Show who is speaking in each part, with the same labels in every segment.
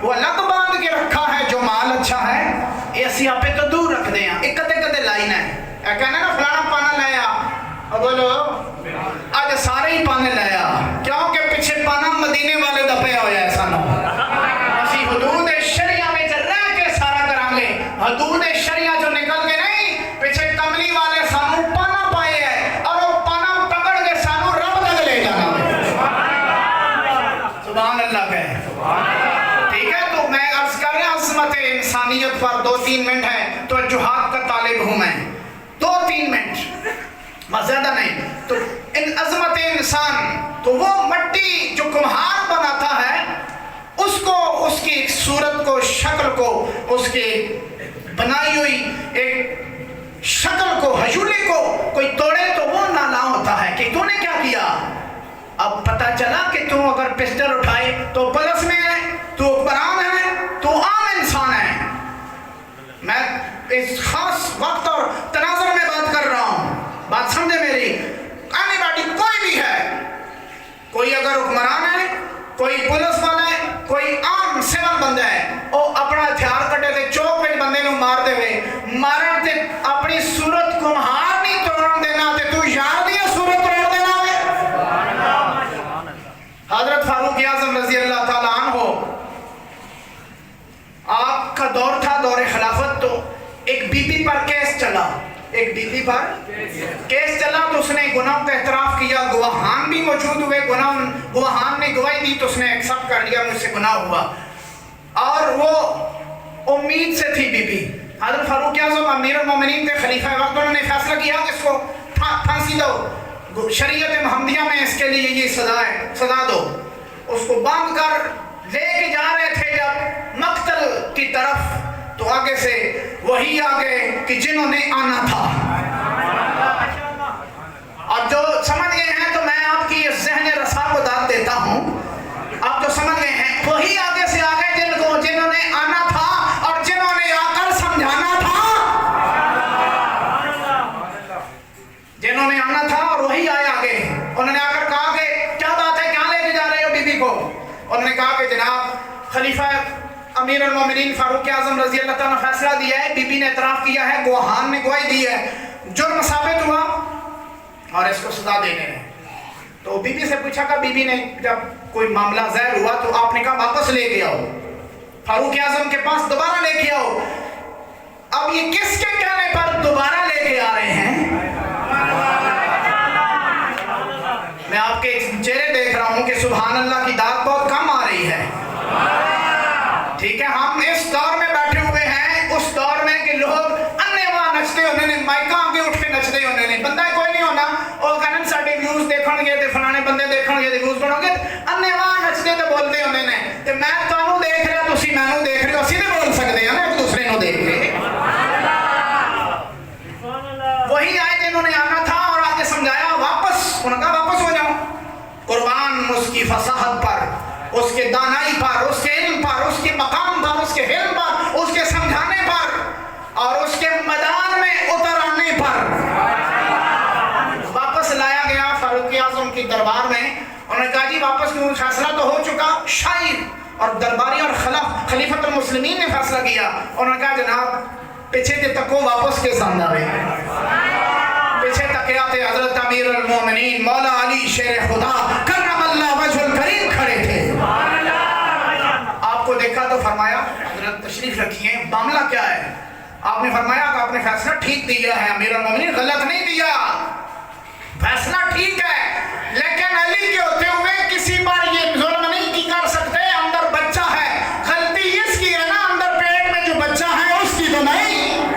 Speaker 1: وہ الگ باندھ کے رکھا ہے جو مال اچھا ہے یہ اسی آپ تو دور رکھ دیں ایک کدے کدے لائن ہے اے کہنا نا فلانا پانا لیا اور بولو آج سارے ہی پانے لیا کیونکہ پیچھے پانا مدینے والے دا پہ ہویا ہے سانو اسی حدود شریعہ میں چل رہا ہے کہ سارا کران گے حدود شریعہ جو نکل کے نہیں پیچھے کملی والے سانو پانا پائے ہیں اور وہ پانا پکڑ کے سانو رب تک لے جانا سبحان اللہ کہے ٹھیک ہے تو میں عرض کر رہا عظمت انسانیت پر 2-3 منٹ ہے تو جہاد کا طالب ہوں میں 2-3 منٹ زیادہ نہیں تو ان عظمت انسان تو وہ مٹی جو کمہار بناتا ہے اس کو اس کی ایک صورت کو شکل کو اس کی بنائی ہوئی ایک شکل کو حجولے کو کوئی توڑے تو وہ نالا ہوتا ہے کہ تو نے کیا کیا اب پتہ چلا کہ تو اگر پسٹل اٹھائے تو پلس میں ہے تو حکمران ہے تو عام انسان ہے میں اس خاص وقت اور تناظر میں بات کر رہا ہوں بات سمجھے میری آنے باٹی کوئی بھی ہے کوئی اگر حکمران ہے کوئی پولیس والا ہے کوئی عام سیول بندہ ہے وہ اپنا ہتھیار کٹے تھے چوک پہ بندے نو مار دے ہوئے مارن تے اپنی صورت کو مہار نہیں توڑن دینا تے تو یار دیا صورت توڑ دینا ہے حضرت فاروق اعظم رضی اللہ تعالیٰ عنہ آپ کا دور تھا دور خلافت تو ایک بی بی پر کیس چلا ایک بی بی پر کیس چلا تو اس نے گناہ کا اعتراف کیا گواہان بھی موجود ہوئے گواہان نے گواہی دی تو اس نے ایکسپٹ کر لیا مجھ سے گناہ ہوا اور وہ امید سے تھی بی بی حضرت فاروق اعظم امیر المومنین تھے خلیفہ وقت انہوں نے فیصلہ کیا کہ اس کو پھانسی دو شریعت محمدیہ میں اس کے لیے یہ سزا دو اس کو باندھ کر لے کے جا رہے تھے جب مقتل کی طرف تو آگے سے وہی آگے کہ جنہوں نے آنا تھا اور جو سمجھ گئے ہیں تو میں آپ کی ذہن رسا کو داد دیتا ہوں آپ تو سمجھ گئے ہیں وہی آگے سے آگے جنہوں نے آنا تھا اور جنہوں نے آ کر سمجھانا تھا جنہوں نے آنا تھا اور وہی آئے آگے انہوں نے آ کر کہا کہ کیا بات ہے کہاں لے کے جا رہے ہو بی بی کو انہوں نے کہا کہ جناب خلیفہ امیر المومنین فاروق اعظم رضی اللہ تعالیٰ نے فیصلہ دیا ہے بی بی نے اعتراف کیا ہے گواہان نے گواہی دی ہے جرم ثابت ہوا اور اس کو سزا دینے ہیں تو بی بی سے پوچھا کہ بی بی نے جب کوئی معاملہ ظاہر ہوا تو آپ نے کہا واپس لے کے آؤ فاروق اعظم کے پاس دوبارہ لے کے آؤ اب یہ کس کے کہنے پر دوبارہ لے کے آ رہے ہیں میں آپ کے چہرے دیکھ رہا ہوں کہ سبحان اللہ کی داد بہت کم آ رہی ہے ٹھیک ہے ہم اس دور میں بیٹھے ہوئے ہیں اس دور میں کہ لوگ انے وہاں نچتے ہونے نے مائکاں آگے اٹھ کے نچتے ہونے نے بندہ کوئی نہیں ہونا اور کہنے ساڑھے ویوز دیکھن گے تے فلانے بندے دیکھن گے تے ویوز بڑھو گے انے وہاں نچتے تے بولتے ہونے نے تے میں تانوں دیکھ رہا تسی مینوں دیکھ رہے ہو اسی تے بول سکتے ہیں نا ایک دوسرے نو دیکھ کے وہی آئے جنہوں نے آنا تھا اور آگے سمجھایا واپس انہوں نے کہا واپس ہو جاؤ قربان اس کی فصاحت پر اس کے دانائی پر اس کے علم پر اس کے مقام پر اس کے علم پر اس کے سمجھانے پر اور اس کے میدان میں اتر آنے پر واپس لایا گیا فاروق اعظم کی دربار میں انہوں نے کہا جی واپس کیوں فیصلہ تو ہو چکا شاہد اور درباری اور خلیفۃ المسلمین نے فیصلہ کیا انہوں نے کہا جناب پیچھے کے تکو واپس کے سامنے آئے پیچھے تکیا تھے حضرت امیر المومنین مولا علی شیر خدا کرم اللہ وجہ الکریم کھڑے تھے آپ کو دیکھا تو فرمایا حضرت تشریف رکھیے معاملہ کیا ہے آپ نے فرمایا کہ آپ نے فیصلہ ٹھیک دیا ہے امیر المومنین غلط نہیں دیا فیصلہ ٹھیک ہے لیکن علی کے ہوتے ہوئے کسی پر یہ ظلم نہیں کی کر سکتے اندر بچہ ہے غلطی اس کی ہے نا اندر پیٹ میں جو بچہ ہے اس کی تو نہیں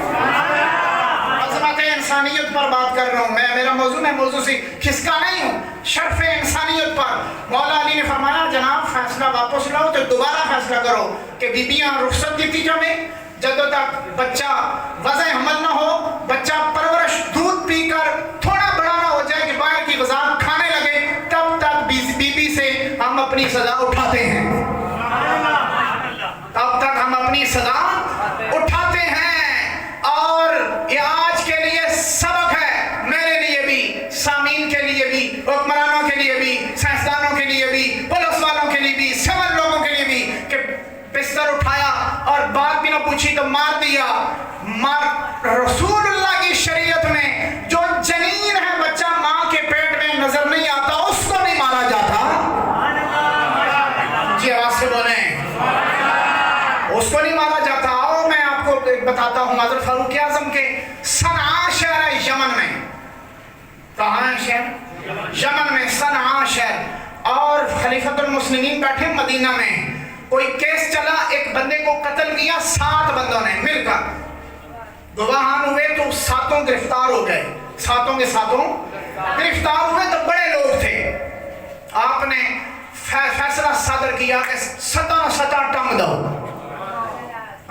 Speaker 1: عظمت انسانیت پر بات کر رہا ہوں میرا موضوع سے کھسکا نہیں ہوں شرف انسانیت پر مولا علی نے فرمایا جناب فیصلہ واپس لاؤ تو دوبارہ فیصلہ کرو کہ بیبیاں رخصت دیتی جمیں جب تک بچہ وضع حمل نہ ہو بچہ پرورش دودھ پی کر تھوڑا بڑا نہ ہو جائے کہ باہر کی غذا کھانے لگے تب تک بی بی سے ہم اپنی سزا اٹھاتے ہیں تب تک ہم اپنی سزا اٹھاتے ہیں اور یہ آج کے لیے سبق ہے میرے لیے بھی سامعین کے لیے بھی حکمرانوں کے لیے بھی سائنسدانوں کے لیے بھی پولیس والوں کے لیے بھی سول لوگوں کے لیے بھی کہ پوچھی تو مار دیا. رسول اللہ کی شریعت میں جو جنین ہے بچہ ماں کے پیٹ میں نظر نہیں آتا اس کو نہیں مارا جاتا. جی آواز سے بولیں, اس کو نہیں مارا جاتا. اور میں آپ کو بتاتا ہوں حضرت فاروق اعظم کے صنعاء شہر ہے یمن میں. کہاں ہے شہر؟ یمن میں صنعاء شہر. اور خلیفۃ المسلمین بیٹھے مدینہ میں. کوئی کیس چلا, ایک بندے کو قتل کیا 7 بندوں نے مل کر. گواہان ہوئے تو 7 گرفتار ہو گئے. 7 کے 7 گرفتار ہوئے تو بڑے لوگ تھے. آپ نے فیصلہ صادر کیا کہ سطا ٹنگ دو.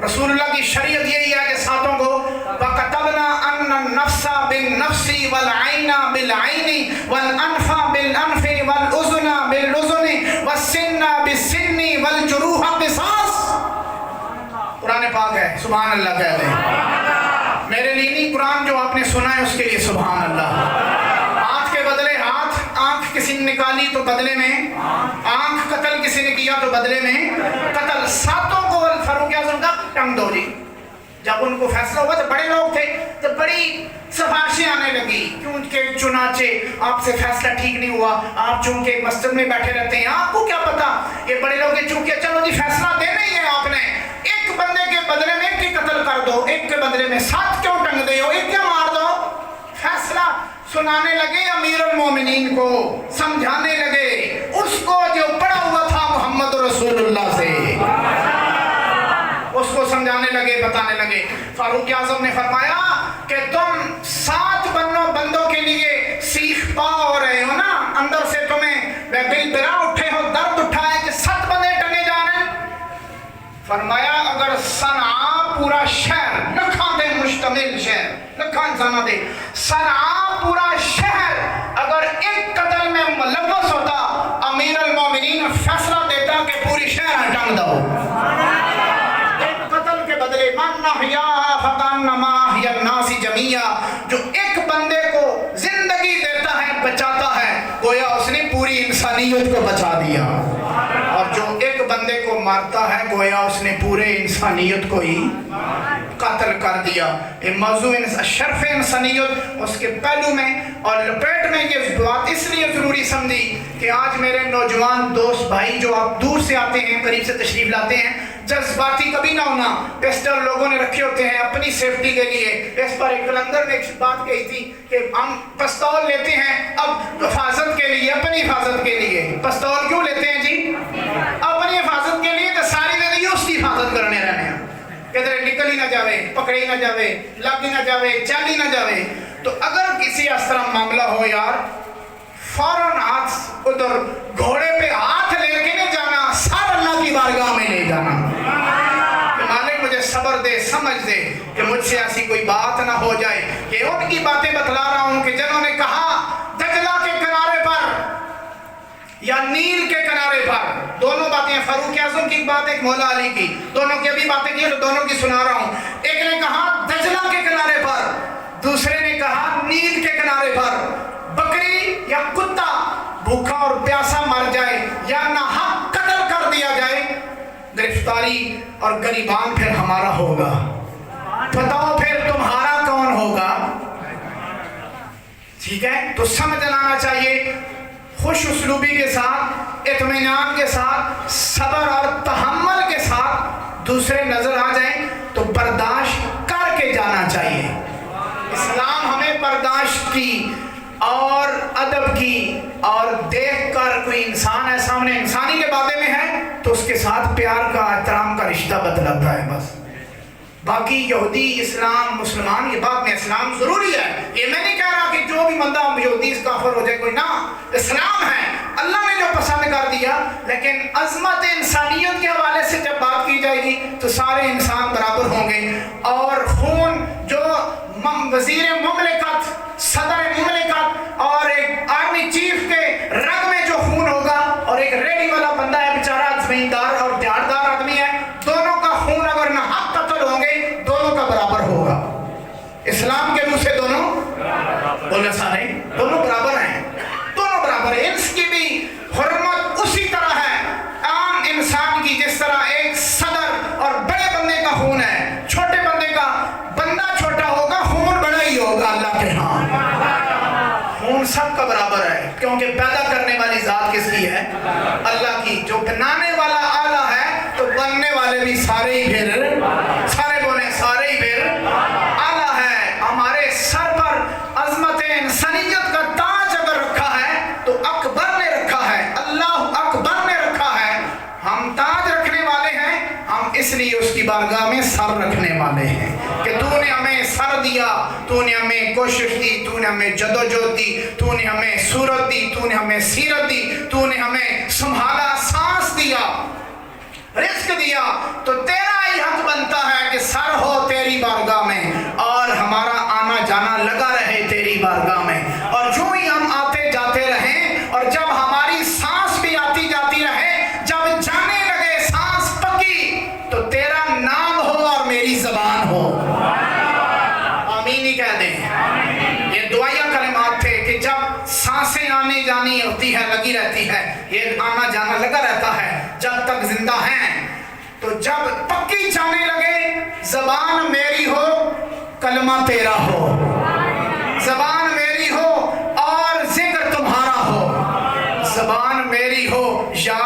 Speaker 1: رسول اللہ کی شریعت یہی ہے کہ 7 کو وَقَتَبْنَا أَنَّ النَّفْسَ بِالنَّفْسِ وَالْعَيْنَ بِالْعَيْنِ وَالْأَنْفَ بِالْأَنْفِ وَالْأُذُنَ بِالْأُذُنِ وَالسِّنَّ بِالسِّنِّ وَالْجُرُوحَ قِصَاص. قرآن پاک ہے, سبحان اللہ کہہ دیں. میرے لیے نہیں, قرآن جو آپ نے سنا ہے اس کے لیے سبحان اللہ. ہاتھ کے بدلے ہاتھ, آنکھ کسی نے نکالی تو بدلے میں آنکھ, قتل کسی نے کیا تو بدلے میں قتل. 7 کو فاروق اعظم کا ٹنگ دو جی. جب ان کو فیصلہ ہوا تو بڑے لوگ تھے تو بڑی سفارشیں آنے لگی, کیونکہ چنانچہ آپ سے فیصلہ ٹھیک نہیں ہوا, آپ چونکہ مسجد میں بیٹھے رہتے ہیں, آپ کو کیا پتا. یہ بڑے لوگ چونکہ چلو جی فیصلہ دینا ہی ہے آپ نے, ایک بندے کے بدلے میں ایک قتل کر دو, ایک کے بدلے میں 7 کیوں ٹنگ دے ہو, ایک کیوں مار دو. فیصلہ سنانے لگے امیر المومنین کو, سمجھانے لگے اس کو جو پڑا ہوا تھا محمد رسول اللہ سے, اس کو سمجھانے لگے, بتانے لگے. فاروق اعظم نے فرمایا کہ تم 7 بندوں کے لیے سیخ پا ہو رہے ہو نا, اندر سے تمہیں بل برا اٹھے ہو, درد اٹھا ہے کہ 7 بندے ٹنگے جا رہے ہیں. فرمایا اگر صنعاء پورا شہر, لکھاں دے مشتمل شہر, لکھاں انسانہ دے, صنعاء پورا شہر اگر ایک قتل میں ملوث ہوتا, امیر المومنین فیصلہ دیتا کہ پوری شہر ٹنگ دو. ایک قتل کے بدلے من احیا فکانما احیا الناس جميعا, جو ایک بندے کو زندگی دیتا ہے, بچاتا ہے, گویا اس نے پوری انسانیت کو بچا دیا. اور جو ایک بندے کو مارتا ہے گویا اس نے پورے انسانیت کو ہی قتل کر دیا. یہ موضوع شرف انسانیت اس کے پہلو میں اور لپیٹ میں یہ بات اس لیے ضروری سمجھی کہ آج میرے نوجوان دوست بھائی جو آپ دور سے آتے ہیں, قریب سے تشریف لاتے ہیں, جذباتی کبھی نہ ہونا. پسٹل لوگوں نے رکھے ہوتے ہیں اپنی سیفٹی کے لیے. اس پر ایک کلندر نے ایک بات کہی تھی کہ ہم پستول لیتے ہیں اب حفاظت کے لیے, اپنی حفاظت کے لیے. پستول کیوں لیتے ہیں جی؟ اپنی حفاظت کے لیے. تو ساری زندگی اس کی حفاظت کرنے رہنے ہیں, کدھر نکل ہی نہ جاوے, پکڑی نہ جاوے, لگ ہی نہ جاوے, چل ہی نہ جاوے. تو اگر کسی اس طرح معاملہ ہو یار, فوراً ہاتھ ادھر گھوڑے پہ ہاتھ لے کے نہیں جانا, سر اللہ کی بارگاہ میں لے جانا کہ مالک مجھے صبر دے, سمجھ دے کہ مجھ سے ایسی کوئی بات نہ ہو جائے. کہ ان کی باتیں بتلا رہا ہوں کہ جنہوں نے کہا دجلہ کے کنارے پر یا نیل کے کنارے پر, دونوں باتیں, فاروق اعظم کی بات ایک مولا علی کی, دونوں کی ابھی باتیں کی تو دونوں کی سنا رہا ہوں. ایک نے کہا دجلہ کے کنارے پر, دوسرے نے کہا نیل کے کنارے پر. بکری یا کتا بھوکا اور پیاسا مر جائے یا ناحق قتل کر دیا جائے, گرفتاری اور گریبان پھر ہمارا ہوگا. بتاؤ پھر تمہارا کون ہوگا؟ ٹھیک ہے, تو سمجھ لانا چاہیے. خوش اسلوبی کے ساتھ, اطمینان کے ساتھ, صبر اور تحمل کے ساتھ دوسرے نظر آ جائیں تو برداشت کر کے جانا چاہیے. اسلام ہمیں برداشت کی اور ادب کی, اور دیکھ کر کوئی انسان ہے سامنے, انسانی کے باتیں میں ہے تو اس کے ساتھ پیار کا, احترام کا رشتہ بدلاتا ہے بس. باقی یہودی, اسلام, مسلمان, یہ بات میں اسلام ضروری ہے. یہ میں نہیں کہہ رہا کہ جو بھی بندہ یہودی کافر ہو جائے, کوئی نہ, اسلام ہے, اللہ نے جو پسند کر دیا. لیکن عظمت انسانیت کے حوالے سے جب بات کی جائے گی تو سارے انسان برابر ہوں گے. اور خون جو وزیر مملکت, صدر مملکت اور ایک آرمی چیف کے رگ میں جو خون ہوگا, اور ایک ریڈی والا بندہ ہے بیچارہ زمیندار اور دیہاتدار آدمی ہے, دونوں کا خون اگر نہ حق قتل ہوں گے دونوں کا برابر ہوگا. اسلام کے منہ سے دونوں بولے سارے دونوں برابر ہیں, دونوں برابر ہیں. اس کی بھی حرمت اسی طرح ہے عام انسان کی جس طرح ایک صدر اور بڑے بندے کا خون ہے. اللہ کی. جو بنانے والا آلہ ہے تو بننے والے بھی سارے ہی پھر سارے بولیں سارے ہی پھر آلہ ہے. ہمارے سر پر عظمت انسانیت کا تاج اگر رکھا ہے تو اکبر نے رکھا ہے, اللہ اکبر نے رکھا ہے. ہم تاج رکھنے والے ہیں, ہم اس لیے اس کی بارگاہ میں سر رکھنے والے ہیں کہ تو نے ہمیں سر دیا, تو نے ہمیں کوشش دی, تو نے ہمیں جدوجہد دی, تو نے ہمیں صورت دی, تو نے ہمیں سیرت دی, تو نے ہمیں سنبھالا, سانس دیا, رزق دیا. تو تیرا ہی حق بنتا ہے کہ سر ہو تیری بارگاہ میں اور ہمارا آنا جانا لگا رہے تیری بارگاہ میں. اور جو ہی ہم آتے جاتے رہیں اور جب ہماری سانس بھی آتی جاتی رہے, جب جانے لگے سانس پکی, تو تیرا نام ہو اور میری زبان ہو. آمین ہی کہہ دیں. یہ دعائیہ کلمات تھے کہ جب سانسیں آنے جانی ہوتی ہے, لگی رہتی ہے, یہ آنا جانا لگا رہتا ہے جب تک زندہ ہیں, تو جب پکی جانے لگے زبان میری ہو کلمہ تیرا ہو, زبان میری ہو اور ذکر تمہارا ہو, زبان میری ہو یا